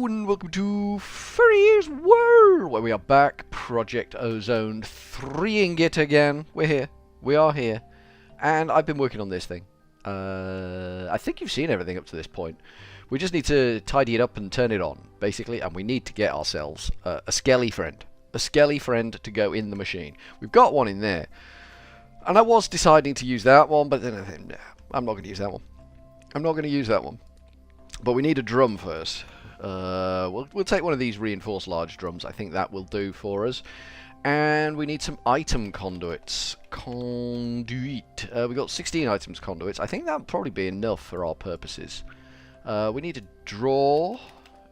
and welcome to Furryearsworld, where we are back, Project Ozone, 3ing it again. We're here. We are here. And I've been working on this thing. I think you've seen everything up to this point. We just need to tidy it up and turn it on, basically, and we need to get ourselves a skelly friend. A skelly friend to go in the machine. We've got one in there. And I was deciding to use that one, but then I think, nah, I'm not going to use that one. I'm not going to use that one. But we need a drum first. We'll take one of these reinforced large drums. I think that will do for us. And we need some item conduits. Conduit. We've got 16 items conduits. I think that would probably be enough for our purposes. We need a drawer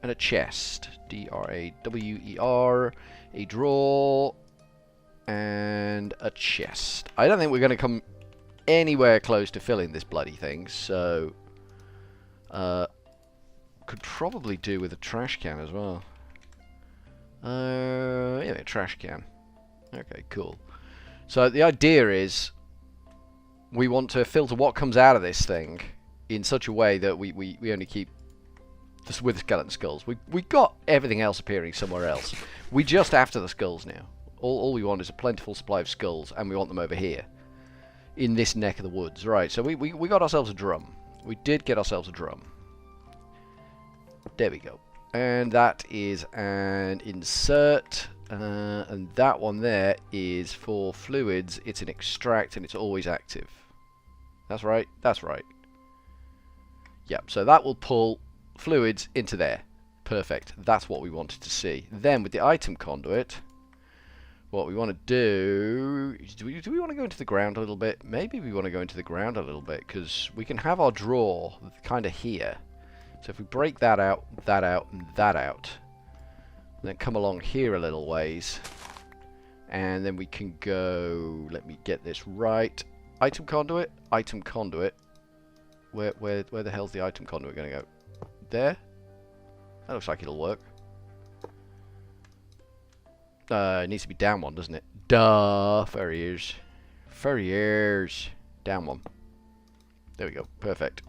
and a chest. D-R-A-W-E-R. A drawer and a chest. I don't think we're going to come anywhere close to filling this bloody thing, so could probably do with a trash can as well. Yeah, a trash can. Okay, cool. So the idea is we want to filter what comes out of this thing in such a way that we only keep this with skeleton skulls. We got everything else appearing somewhere else. We just after the skulls now. All we want is a plentiful supply of skulls, and we want them over here in this neck of the woods. Right, so we got ourselves a drum. We did get ourselves a drum. There we go. And that is an insert. And that one there is for fluids. It's an extract, and it's always active. That's right. That's right. Yep, so that will pull fluids into there. Perfect. That's what we wanted to see. Then with the item conduit, what we want to do... Do we want to go into the ground a little bit? Maybe we want to go into the ground a little bit, because we can have our drawer kind of here. So if we break that out, and that out, and then come along here a little ways, and then we can go... Let me get this right. Item conduit. Item conduit. Where the hell's the item conduit going to go? There? That looks like it'll work. It needs to be down one, doesn't it? Duh. Furriers. Furriers. Down one. There we go. Perfect.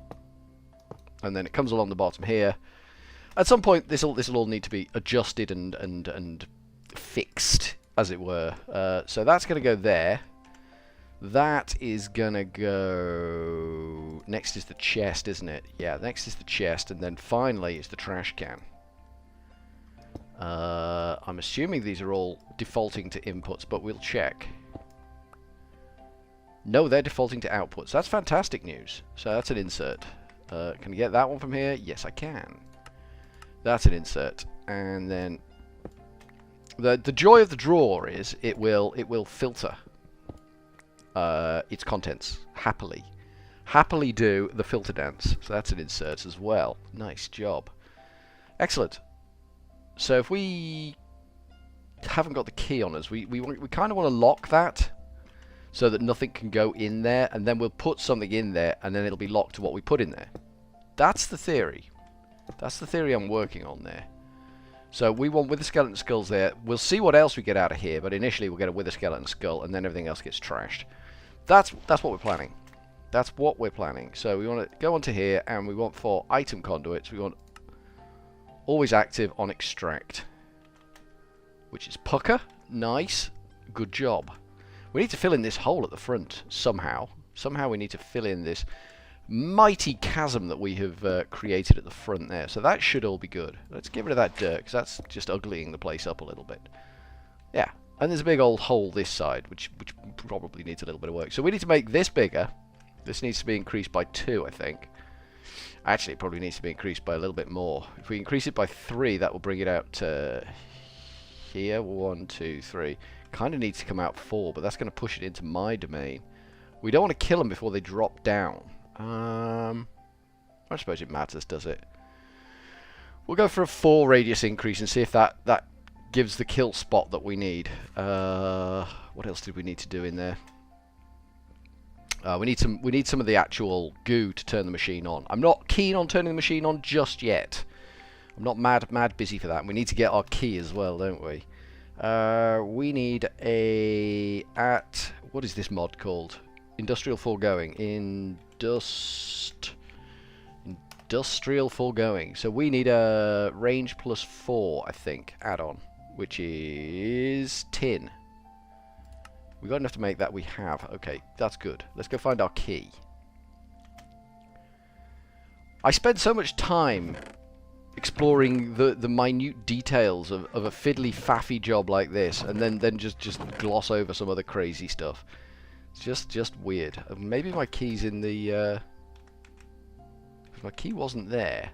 And then it comes along the bottom here. At some point, this'll all need to be adjusted and fixed, as it were. So that's going to go there. That is going to go... Next is the chest, isn't it? Yeah, next is the chest, and then finally is the trash can. I'm assuming these are all defaulting to inputs, but we'll check. No, they're defaulting to outputs. That's fantastic news. So that's an insert. Can I get that one from here? Yes, I can. That's an insert. And then the joy of the drawer is it will filter its contents happily do the filter dance. So that's an insert as well. Nice job. Excellent. So if we haven't got the key on us, we kind of want to lock that so that nothing can go in there, and then we'll put something in there, and then it'll be locked to what we put in there. That's the theory. That's the theory I'm working on there. So we want with the skeleton skulls there. We'll see what else we get out of here, but initially we'll get it with a skeleton skull, and then everything else gets trashed. That's what we're planning. That's what we're planning. So we want to go onto here, and we want for item conduits, we want always active on extract, which is pucker. Nice. Good job. We need to fill in this hole at the front somehow. Somehow we need to fill in this mighty chasm that we have created at the front there. So that should all be good. Let's get rid of that dirt, because that's just uglying the place up a little bit. Yeah. And there's a big old hole this side, which probably needs a little bit of work. So we need to make this bigger. This needs to be increased by 2, I think. Actually, it probably needs to be increased by a little bit more. If we increase it by 3, that will bring it out to here. 1, 2, 3. Kind of needs to come out 4, but that's going to push it into my domain. We don't want to kill them before they drop down. I suppose it matters, does it? We'll go for a 4 radius increase and see if that gives the kill spot that we need. What else did we need to do in there? We need some of the actual goo to turn the machine on. I'm not keen on turning the machine on just yet. I'm not mad busy for that. And we need to get our key as well, don't we? We need what is this mod called? Industrial foregoing. Industrial foregoing. So we need a range +4, I think, add-on, which is tin. We got enough to make that. We have. Okay, that's good. Let's go find our key. I spend so much time exploring the minute details of a fiddly faffy job like this, and then just gloss over some other crazy stuff. It's just weird. Maybe my key's in the if my key wasn't there.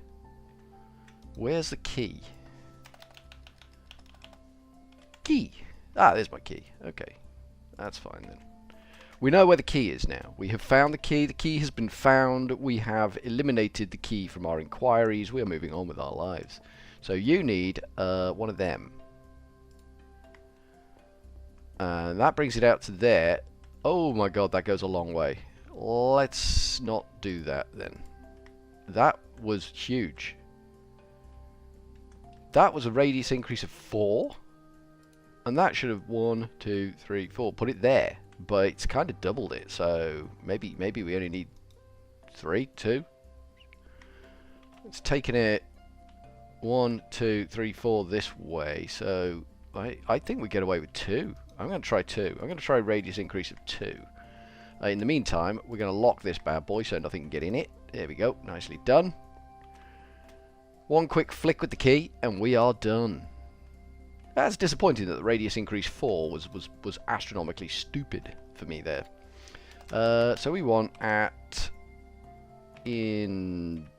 Where's the key? Key. Ah, there's my key. Okay. That's fine then. We know where the key is now. We have found the key. The key has been found. We have eliminated the key from our inquiries. We are moving on with our lives. So you need one of them. And that brings it out to there. Oh my god, that goes a long way. Let's not do that then. That was huge. That was a radius increase of 4. And that should have 1, 2, 3, 4. Put it there. But it's kind of doubled it. So maybe we only need 3, 2. It's taking it 1, 2, 3, 4 this way. So I think we get away with 2. I'm going to try 2. I'm going to try a radius increase of 2. In the meantime, we're going to lock this bad boy so nothing can get in it. There we go. Nicely done. One quick flick with the key and we are done. That's disappointing that the radius increase 4 was astronomically stupid for me there. So we want at industrial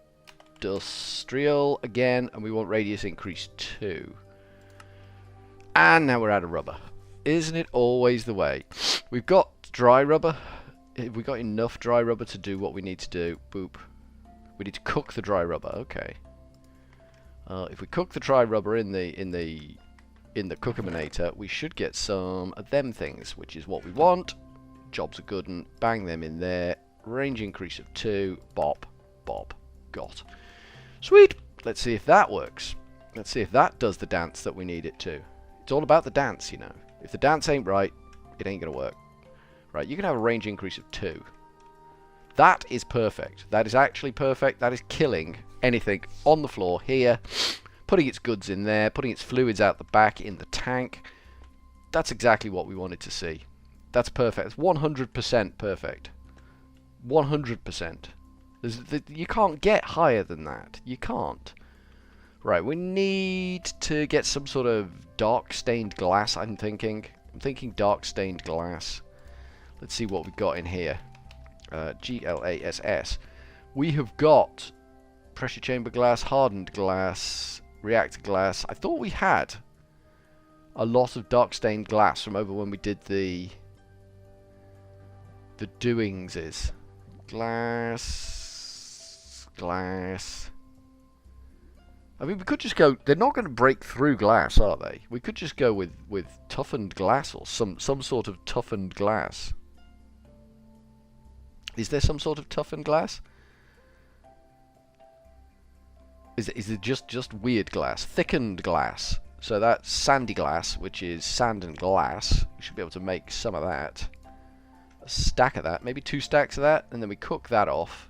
again, and we want radius increase 2. And now we're out of rubber. Isn't it always the way? We've got dry rubber. Have we got enough dry rubber to do what we need to do? Boop. We need to cook the dry rubber. Okay. If we cook the dry rubber in the Cookaminator, we should get some of them things, which is what we want. Jobs are good, and bang them in there. Range increase of 2. Bop, bop, got. Sweet. Let's see if that works. Let's see if that does the dance that we need it to. It's all about the dance, you know. If the dance ain't right, it ain't gonna work. Right, you can have a range increase of 2. That is perfect. That is actually perfect. That is killing anything on the floor here. Putting its goods in there, putting its fluids out the back in the tank. That's exactly what we wanted to see. That's perfect. It's 100% perfect. 100%. You can't get higher than that. You can't. Right, we need to get some sort of dark stained glass, I'm thinking. I'm thinking dark stained glass. Let's see what we've got in here. GLASS. We have got pressure chamber glass, hardened glass, reactor glass. I thought we had a lot of dark stained glass from over when we did the doings is. Glass. I mean, we could just go. They're not going to break through glass, are they? We could just go with toughened glass or some sort of toughened glass. Is there some sort of toughened glass? Is it just weird glass? Thickened glass. So that's sandy glass, which is sand and glass. We should be able to make some of that. A stack of that, maybe 2 stacks of that, and then we cook that off.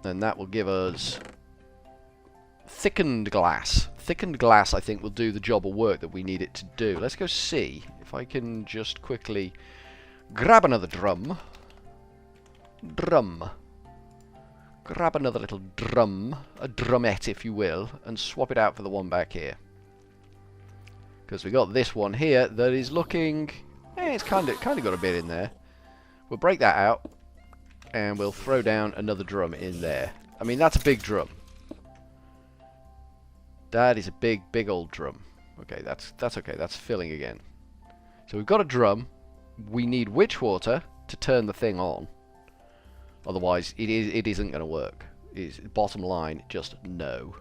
And that will give us thickened glass. Thickened glass, I think, will do the job of work that we need it to do. Let's go see if I can just quickly grab another drum. Grab another little drum, a drumette if you will, and swap it out for the one back here. Because we got this one here that is looking, it's kind of got a bit in there. We'll break that out, and we'll throw down another drum in there. I mean, that's a big drum. That is a big old drum. Okay, that's okay. That's filling again. So we've got a drum. We need witch water to turn the thing on. Otherwise, it isn't going to work. Bottom line, just no.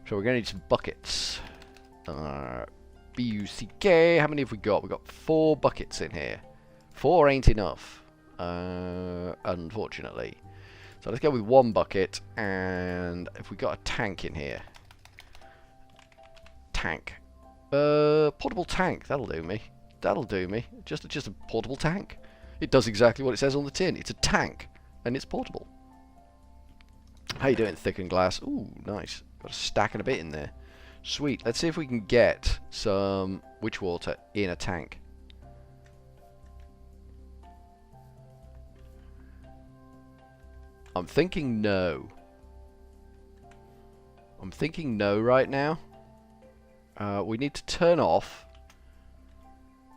So we're going to need some buckets. B-U-C-K. How many have we got? We've got 4 buckets in here. 4 ain't enough, unfortunately. So let's go with 1 bucket, and if we got a tank in here. Tank. Portable tank. That'll do me. That'll do me. Just a portable tank. It does exactly what it says on the tin. It's a tank, and it's portable. How you doing, thickened glass? Ooh, nice. Got a stack and a bit in there. Sweet. Let's see if we can get some witch water in a tank. I'm thinking no. I'm thinking no right now. We need to turn off.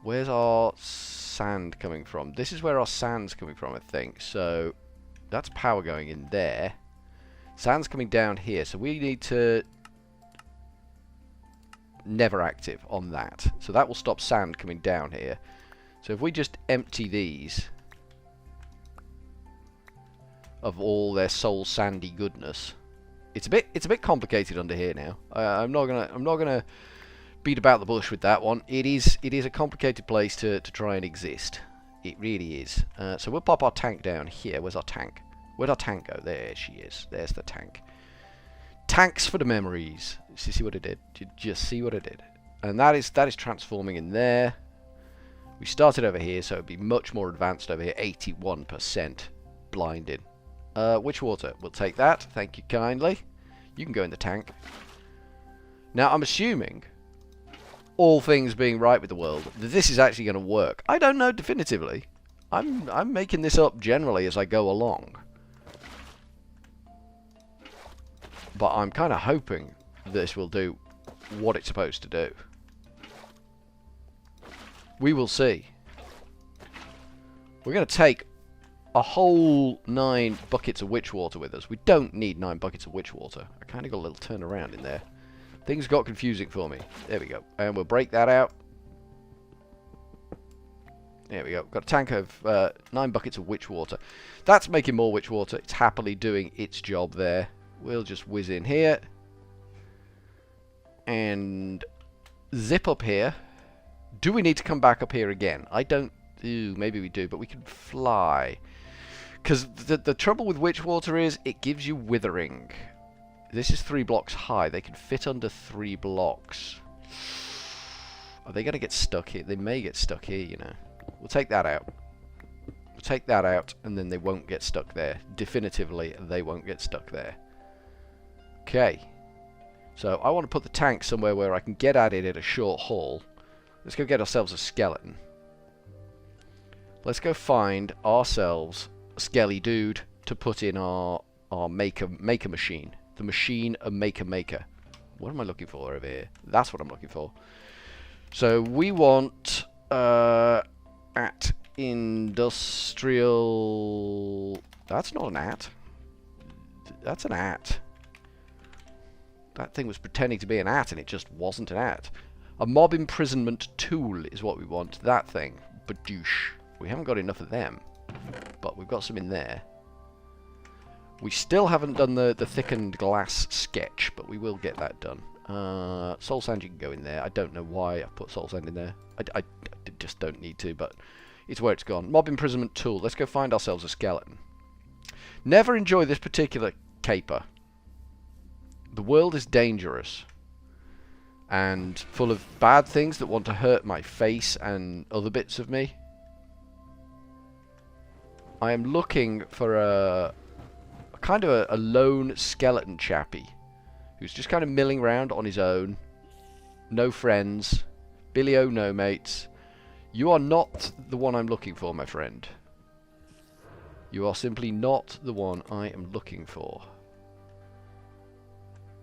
Where's our sand coming from? This is where our sand's coming from, I think. So that's power going in there. Sand's coming down here, so we need to never active on that. So that will stop sand coming down here. So if we just empty these of all their soul sandy goodness, it's a bit complicated under here now. I'm not gonna beat about the bush with that one. It is a complicated place to try and exist. It really is. So we'll pop our tank down here. Where's our tank? Where'd our tank go? There she is. There's the tank. Tanks for the memories. See what it did? Did you just see what it did? And that is transforming in there. We started over here, so it'd be much more advanced over here. 81% blinded. Witch water. We'll take that. Thank you kindly. You can go in the tank. Now, I'm assuming, all things being right with the world, that this is actually going to work. I don't know definitively. I'm making this up generally as I go along. But I'm kind of hoping this will do what it's supposed to do. We will see. We're going to take a whole 9 buckets of witch water with us. We don't need 9 buckets of witch water. I kind of got a little turn around in there. Things got confusing for me. There we go. And we'll break that out. There we go. Got a tank of 9 buckets of witch water. That's making more witch water. It's happily doing its job there. We'll just whiz in here. And zip up here. Do we need to come back up here again? I don't... Ooh, maybe we do, but we can fly. Because the trouble with witch water is it gives you withering. This is 3 blocks high. They can fit under 3 blocks. Are they going to get stuck here? They may get stuck here, you know. We'll take that out. We'll take that out, and then they won't get stuck there. Definitively, they won't get stuck there. Okay. So I want to put the tank somewhere where I can get at it at a short haul. Let's go get ourselves a skeleton. Let's go find ourselves a skelly dude to put in our maker machine. The machine a maker. What am I looking for over here? That's what I'm looking for. So we want at industrial... That's not an at. That's an at. That thing was pretending to be an at and it just wasn't an at. A mob imprisonment tool is what we want. That thing. Badoosh. We haven't got enough of them, but we've got some in there. We still haven't done the thickened glass sketch, but we will get that done. Soul sand, you can go in there. I don't know why I put soul sand in there. I just don't need to, but it's where it's gone. Mob imprisonment tool. Let's go find ourselves a skeleton. Never enjoy this particular caper. The world is dangerous and full of bad things that want to hurt my face and other bits of me. I am looking for a kind of a lone skeleton chappie who's just kind of milling around on his own. No friends. Billy-o, no mates. You are not the one I'm looking for, my friend. You are simply not the one I am looking for.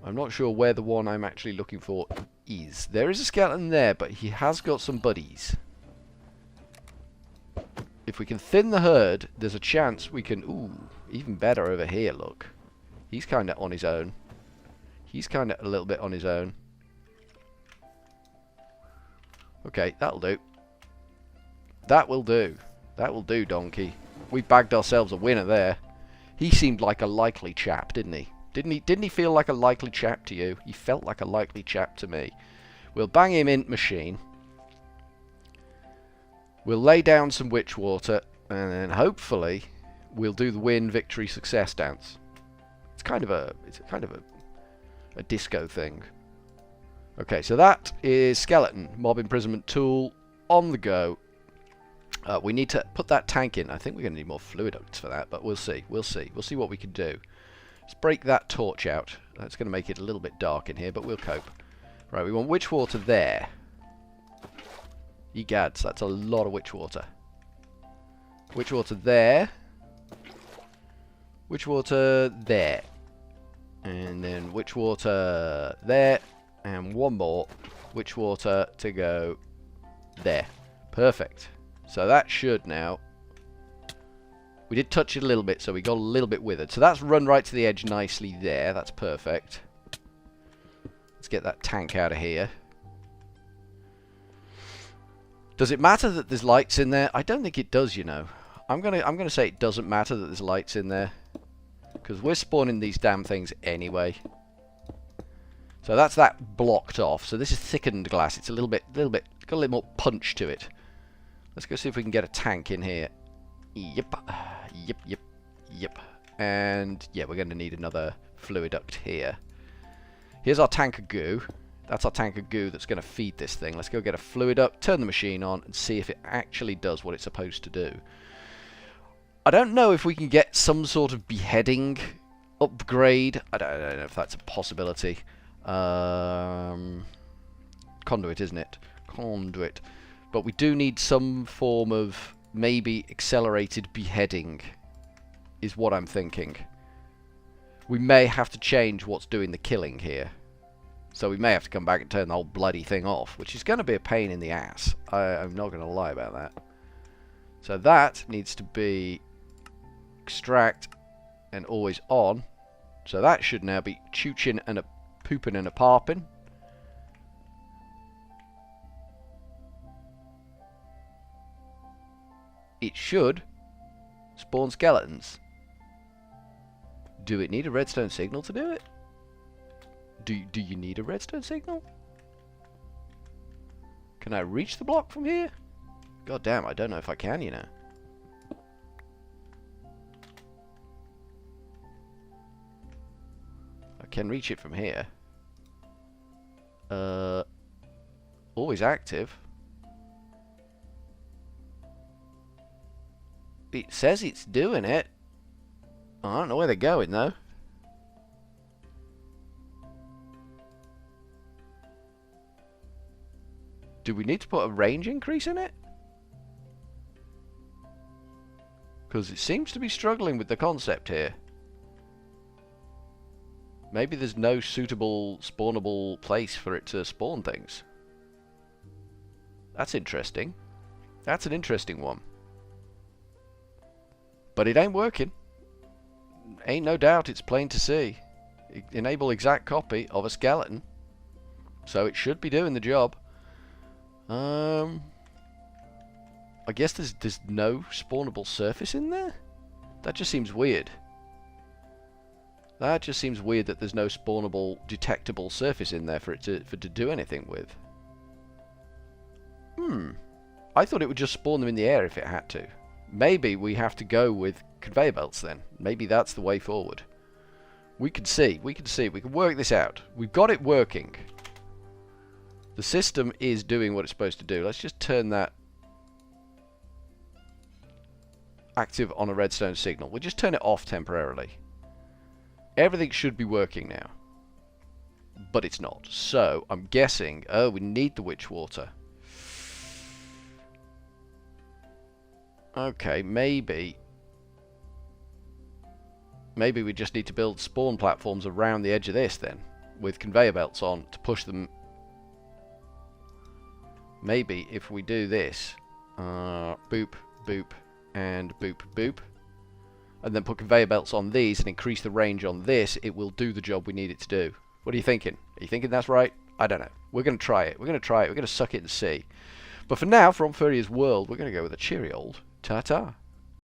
I'm not sure where the one I'm actually looking for is. There is a skeleton there, but he has got some buddies. If we can thin the herd, there's a chance we can... Ooh, even better over here, look. He's kind of on his own. He's kind of a little bit on his own. Okay, that'll do. That will do. That will do, donkey. We bagged ourselves a winner there. He seemed like a likely chap, didn't he? Didn't he feel like a likely chap to you? He felt like a likely chap to me. We'll bang him in machine. We'll lay down some witch water, and then hopefully we'll do the win, victory, success dance. It's kind of a disco thing. Okay, so that is skeleton mob imprisonment tool on the go. We need to put that tank in. I think we're going to need more fluid ducts for that, but we'll see. We'll see. We'll see what we can do. Let's break that torch out. That's going to make it a little bit dark in here, but we'll cope. Right, we want witch water there. Egads, that's a lot of witch water. Witch water there. Witch water there. And then witch water there. And one more witch water to go there. Perfect. So that should now... We did touch it a little bit, so we got a little bit withered. So that's run right to the edge nicely there. That's perfect. Let's get that tank out of here. Does it matter that there's lights in there? I don't think it does, you know. I'm gonna say it doesn't matter that there's lights in there, because we're spawning these damn things anyway. So that's that blocked off. So this is thickened glass. It's a little bit, got a little more punch to it. Let's go see if we can get a tank in here. Yep. And yeah, we're going to need another fluid duct here. Here's our tank of goo. That's our tank of goo that's going to feed this thing. Let's go get a fluid duct, turn the machine on, and see if it actually does what it's supposed to do. I don't know if we can get some sort of beheading upgrade. I don't know if that's a possibility. Conduit, isn't it? Conduit. But we do need some form of maybe accelerated beheading, is what I'm thinking. We may have to change what's doing the killing here. So we may have to come back and turn the whole bloody thing off, which is going to be a pain in the ass. I'm not going to lie about that. So that needs to be extract and always on. So that should now be chooching and a pooping and a parping. It should spawn skeletons. Do it need a redstone signal to do it? Do you need a redstone signal? Can I reach the block from here? God damn, I don't know if I can, you know. I can reach it from here. Always active. It says it's doing it. I don't know where they're going, though. Do we need to put a range increase in it? Because it seems to be struggling with the concept here. Maybe there's no suitable spawnable place for it to spawn things. That's interesting. That's an interesting one. But it ain't working. Ain't no doubt, it's plain to see. Enable exact copy of a skeleton. So it should be doing the job. I guess there's no spawnable surface in there? That just seems weird. That just seems weird that there's no spawnable, detectable surface in there for it to do anything with. I thought it would just spawn them in the air if it had to. Maybe we have to go with conveyor belts then. Maybe that's the way forward. We can see. We can work this out. We've got it working. The system is doing what it's supposed to do. Let's just turn that active on a redstone signal. We'll just turn it off temporarily. Everything should be working now. But it's not. So, I'm guessing... Oh, we need the witch water. Okay, maybe we just need to build spawn platforms around the edge of this then, with conveyor belts on to push them. Maybe if we do this, boop, boop, and boop, boop, and then put conveyor belts on these and increase the range on this, it will do the job we need it to do. What are you thinking? Are you thinking that's right? I don't know. We're going to try it. We're going to try it. We're going to suck it and see. But for now, from Furryearsworld, we're going to go with a cheery old ta-ta.